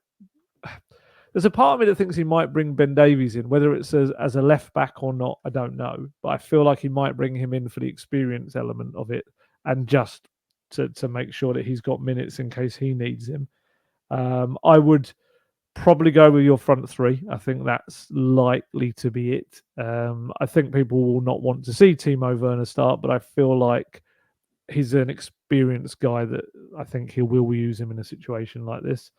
There's a part of me that thinks he might bring Ben Davies in, whether it's as a left back or not, I don't know. But I feel like he might bring him in for the experience element of it, and just to make sure that he's got minutes in case he needs him. I would probably go with your front 3. I think that's likely to be it. I think people will not want to see Timo Werner start, but I feel like he's an experienced guy that I think he will use him in a situation like this.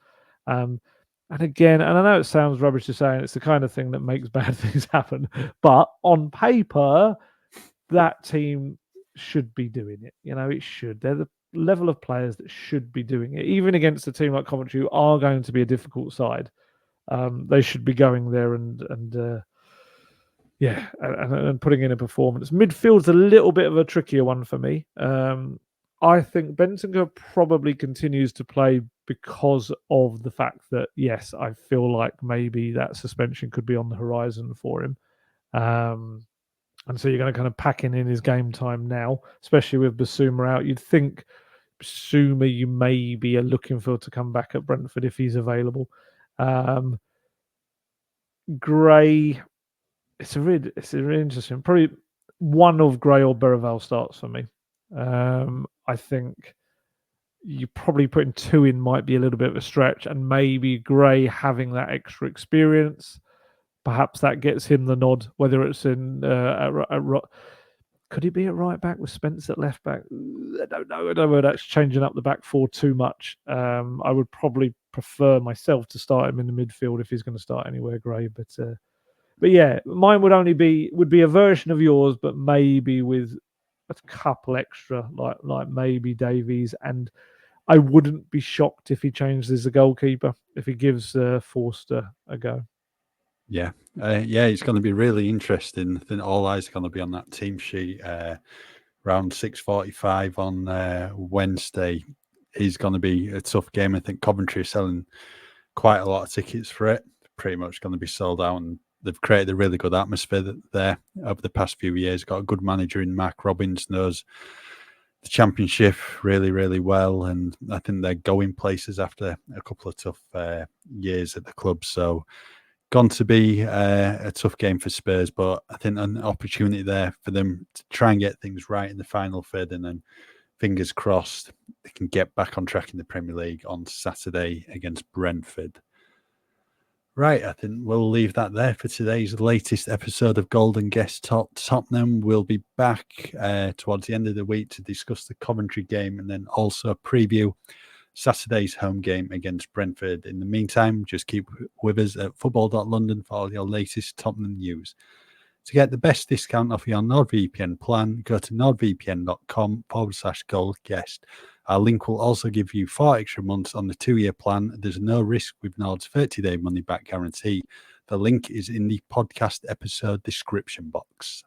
And again, and I know it sounds rubbish to say, and it's the kind of thing that makes bad things happen, but on paper, that team should be doing it. It should. They're the level of players that should be doing it. Even against a team like Coventry, who are going to be a difficult side, they should be going there and putting in a performance. Midfield's a little bit of a trickier one for me. I think Bentancur probably continues to play because of the fact that, yes, I feel like maybe that suspension could be on the horizon for him. And so you're going to kind of pack in his game time now, especially with Basuma out. You'd think Basuma you maybe are looking for to come back at Brentford if he's available. Gray, it's a really interesting. Probably one of Gray or Berraval starts for me. I think you probably putting 2 in might be a little bit of a stretch, and maybe Gray having that extra experience, perhaps that gets him the nod. Whether it's in could he be at right back with Spence at left back? I don't know. That's changing up the back 4 too much. I would probably prefer myself to start him in the midfield if he's going to start anywhere, Gray. But But yeah, mine would be a version of yours, but maybe with a couple extra, like maybe Davies, and I wouldn't be shocked if he changes the goalkeeper, if he gives Forster a go. Yeah, it's going to be really interesting. I think all eyes are going to be on that team sheet. Around 6:45 on Wednesday is going to be a tough game. I think Coventry are selling quite a lot of tickets for it. Pretty much going to be sold out, and they've created a really good atmosphere there over the past few years. Got a good manager in Mark Robbins, knows the Championship really, really well, and I think they're going places after a couple of tough years at the club. So, going to be a tough game for Spurs, but I think an opportunity there for them to try and get things right in the final third, and then fingers crossed they can get back on track in the Premier League on Saturday against Brentford. Right, I think we'll leave that there for today's latest episode of Gold Guest Talk Tottenham. We'll be back towards the end of the week to discuss the Coventry game and then also preview Saturday's home game against Brentford. In the meantime, just keep with us at football.london for all your latest Tottenham news. To get the best discount off your NordVPN plan, go to nordvpn.com/goldguest. Our link will also give you 4 extra months on the 2-year plan. There's no risk with Nord's 30-day money-back guarantee. The link is in the podcast episode description box.